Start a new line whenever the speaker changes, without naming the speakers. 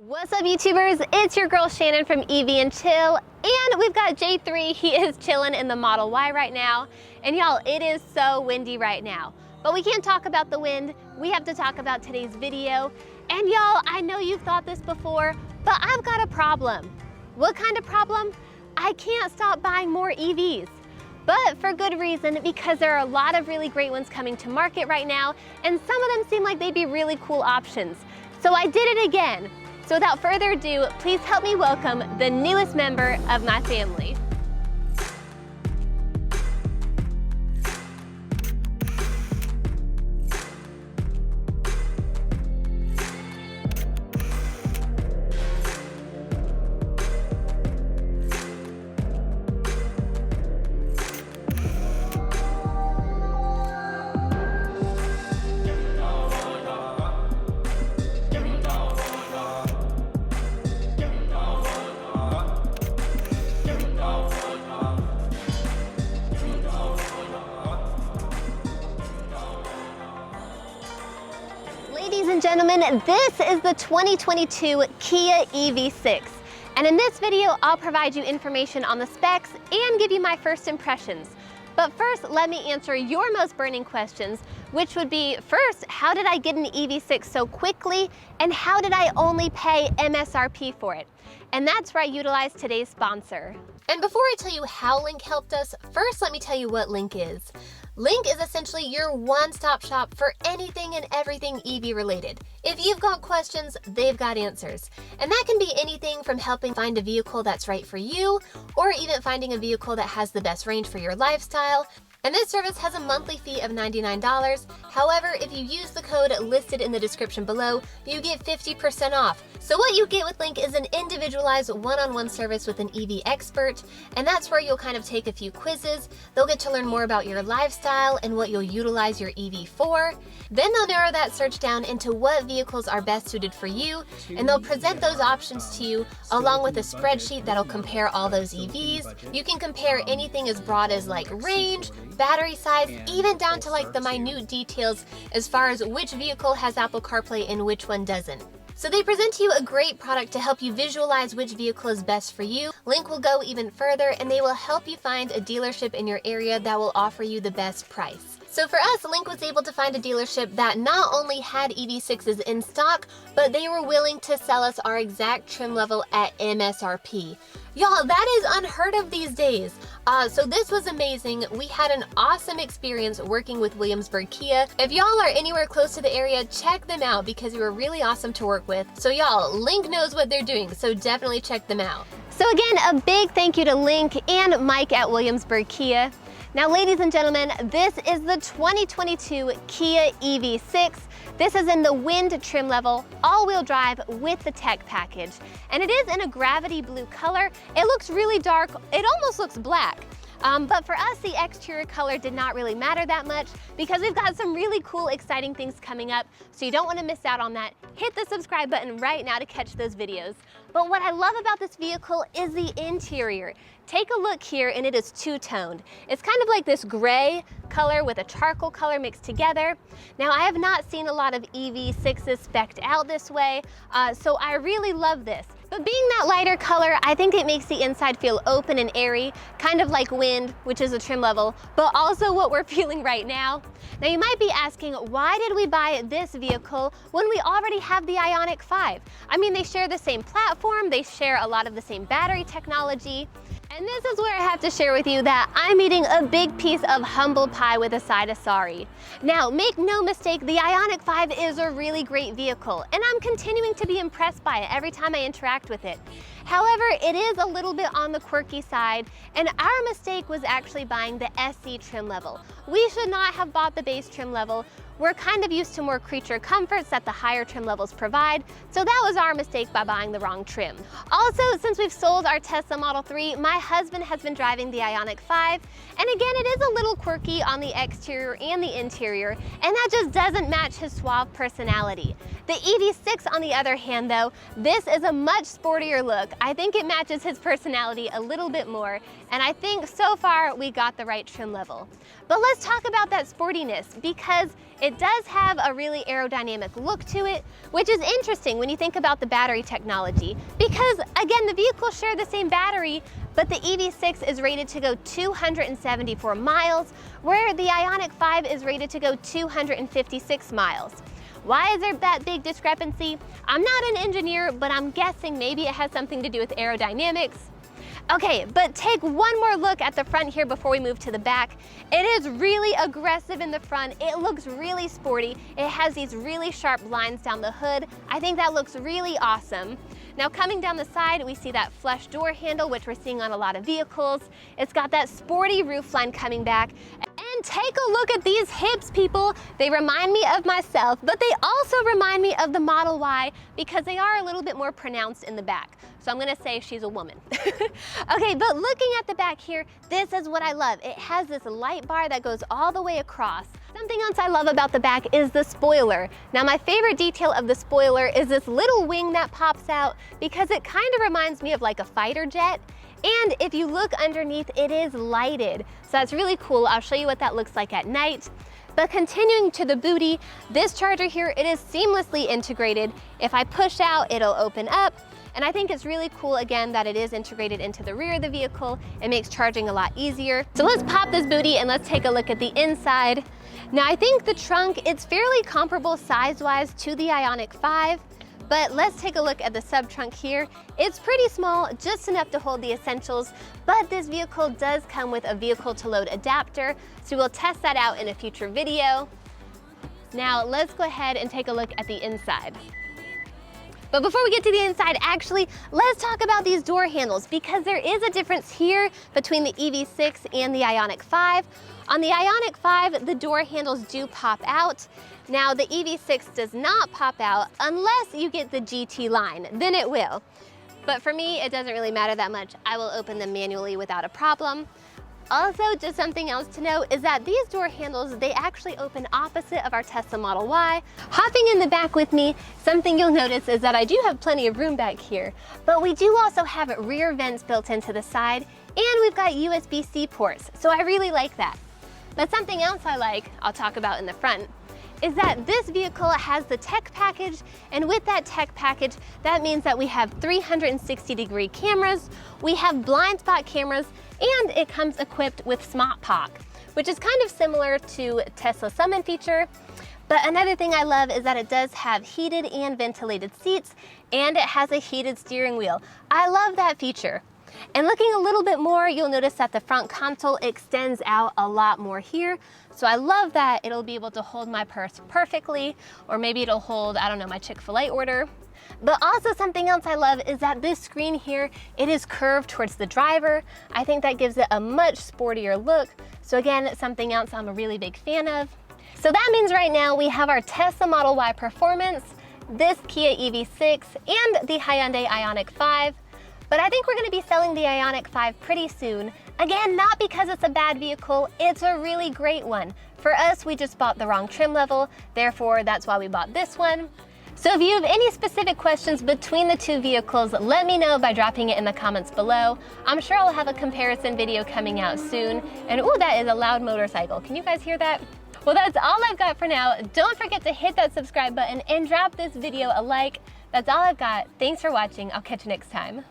What's up, YouTubers? It's your girl Shannon from EV and Chill, and we've got J3. He is chilling in the Model Y right now. And y'all, it is so windy right now. But we can't talk about the wind. We have to talk about today's video. And y'all, I know you've thought this before, but I've got a problem. What kind of problem? I can't stop buying more EVs. But for good reason, because there are a lot of really great ones coming to market right now, and some of them seem like they'd be really cool options. So I did it again. So without further ado, please help me welcome the newest member of my family. Ladies and gentlemen, this is the 2022 Kia EV6. And in this video, I'll provide you information on the specs and give you my first impressions. But first, let me answer your most burning questions, which would be, first, how did I get an EV6 so quickly? And how did I only pay MSRP for it? And that's where I utilize today's sponsor. And before I tell you how Link helped us, first let me tell you what Link is. Link is essentially your one-stop shop for anything and everything EV related. If you've got questions, they've got answers. And that can be anything from helping find a vehicle that's right for you, or even finding a vehicle that has the best range for your lifestyle. And this service has a monthly fee of $99. However, if you use the code listed in the description below, you get 50% off. So what you get with Link is an individualized one-on-one service with an EV expert, and that's where you'll kind of take a few quizzes. They'll get to learn more about your lifestyle and what you'll utilize your EV for. Then they'll narrow that search down into what vehicles are best suited for you, and they'll present those options to you along with a spreadsheet that'll compare all those EVs. You can compare anything as broad as like range, battery size, even down to like the minute details as far as which vehicle has Apple CarPlay and which one doesn't. So they present to you a great product to help you visualize which vehicle is best for you. Link will go even further, and they will help you find a dealership in your area that will offer you the best price. So for us, Link was able to find a dealership that not only had EV6s in stock, but they were willing to sell us our exact trim level at MSRP. Y'all, that is unheard of these days. So this was amazing. We had an awesome experience working with Williamsburg Kia. If y'all are anywhere close to the area, check them out because they were really awesome to work with. So y'all, Link knows what they're doing, so definitely check them out. So again, a big thank you to Link and Mike at Williamsburg Kia. Now, ladies and gentlemen, this is the 2022 Kia EV6. This is in the wind trim level, all-wheel drive with the tech package. And it is in a gravity blue color. It looks really dark. It almost looks black. But for us, the exterior color did not really matter that much because we've got some really cool, exciting things coming up. So you don't want to miss out on that. Hit the subscribe button right now to catch those videos. But what I love about this vehicle is the interior. Take a look here, and it is two-toned. It's kind of like this gray color with a charcoal color mixed together. Now, I have not seen a lot of EV6s spec'd out this way, so I really love this. But being that lighter color, I think it makes the inside feel open and airy, kind of like wind, which is a trim level, but also what we're feeling right now. Now, you might be asking, why did we buy this vehicle when we already have the Ioniq 5? I mean, they share the same platform, they share a lot of the same battery technology. And this is where I have to share with you that I'm eating a big piece of humble pie with a side of sorry. Now, make no mistake, the Ioniq 5 is a really great vehicle, and I'm continuing to be impressed by it every time I interact with it. However, it is a little bit on the quirky side, and our mistake was actually buying the SC trim level. We should not have bought the base trim level. We're kind of used to more creature comforts that the higher trim levels provide, so that was our mistake by buying the wrong trim. Also, since we've sold our Tesla Model 3, my husband has been driving the Ioniq 5, and again, it is a little quirky on the exterior and the interior, and that just doesn't match his suave personality. The EV6, on the other hand, though, this is a much sportier look. I think it matches his personality a little bit more, and I think so far we got the right trim level. But let's talk about that sportiness, because It does have a really aerodynamic look to it, which is interesting when you think about the battery technology, because again, the vehicles share the same battery, but the EV6 is rated to go 274 miles, where the Ioniq 5 is rated to go 256 miles. Why is there that big discrepancy? I'm not an engineer, but I'm guessing maybe it has something to do with aerodynamics. Okay, but take one more look at the front here before we move to the back. It is really aggressive in the front. It looks really sporty. It has these really sharp lines down the hood. I think that looks really awesome. Now coming down the side, we see that flush door handle, which we're seeing on a lot of vehicles. It's got that sporty roofline coming back. And take a look at these hips, people. They remind me of myself, but they also remind me of the Model Y because they are a little bit more pronounced in the back. So I'm gonna say she's a woman. Okay, but looking at the back here, this is what I love. It has this light bar that goes all the way across. Something else I love about the back is the spoiler. Now my favorite detail of the spoiler is this little wing that pops out because it kind of reminds me of like a fighter jet. And if you look underneath, it is lighted. So that's really cool. I'll show you what that looks like at night. But continuing to the booty, this charger here, it is seamlessly integrated. If I push out, it'll open up. And I think it's really cool, again, that it is integrated into the rear of the vehicle. It makes charging a lot easier. So let's pop this booty and let's take a look at the inside. Now I think the trunk, it's fairly comparable size-wise to the Ioniq 5. But let's take a look at the sub-trunk here. It's pretty small, just enough to hold the essentials, but this vehicle does come with a vehicle-to-load adapter, so we'll test that out in a future video. Now let's go ahead and take a look at the inside. But before we get to the inside, actually, let's talk about these door handles because there is a difference here between the EV6 and the Ioniq 5. On the Ioniq 5, the door handles do pop out. Now the EV6 does not pop out unless you get the GT line, then it will. But for me, it doesn't really matter that much. I will open them manually without a problem. Also, just something else to note is that these door handles, they actually open opposite of our Tesla Model Y. Hopping in the back with me, something you'll notice is that I do have plenty of room back here, but we do also have rear vents built into the side, and we've got USB-C ports, so I really like that. But something else I like, I'll talk about in the front, is that this vehicle has the tech package, and with that tech package, that means that we have 360-degree cameras, we have blind spot cameras, and it comes equipped with Smart Park, which is kind of similar to Tesla Summon feature. But another thing I love is that it does have heated and ventilated seats, and it has a heated steering wheel. I love that feature. And looking a little bit more, you'll notice that the front console extends out a lot more here. So I love that it'll be able to hold my purse perfectly, or maybe it'll hold, I don't know, my Chick-fil-A order. But also something else I love is that this screen here, it is curved towards the driver. I think that gives it a much sportier look. So again, something else I'm a really big fan of. So that means right now we have our Tesla Model Y Performance, this Kia EV6, and the Hyundai Ioniq 5. But I think we're gonna be selling the Ioniq 5 pretty soon. Again, not because it's a bad vehicle, it's a really great one. For us, we just bought the wrong trim level, therefore that's why we bought this one. So if you have any specific questions between the two vehicles, let me know by dropping it in the comments below. I'm sure I'll have a comparison video coming out soon. And ooh, that is a loud motorcycle. Can you guys hear that? Well, that's all I've got for now. Don't forget to hit that subscribe button and drop this video a like. That's all I've got. Thanks for watching. I'll catch you next time.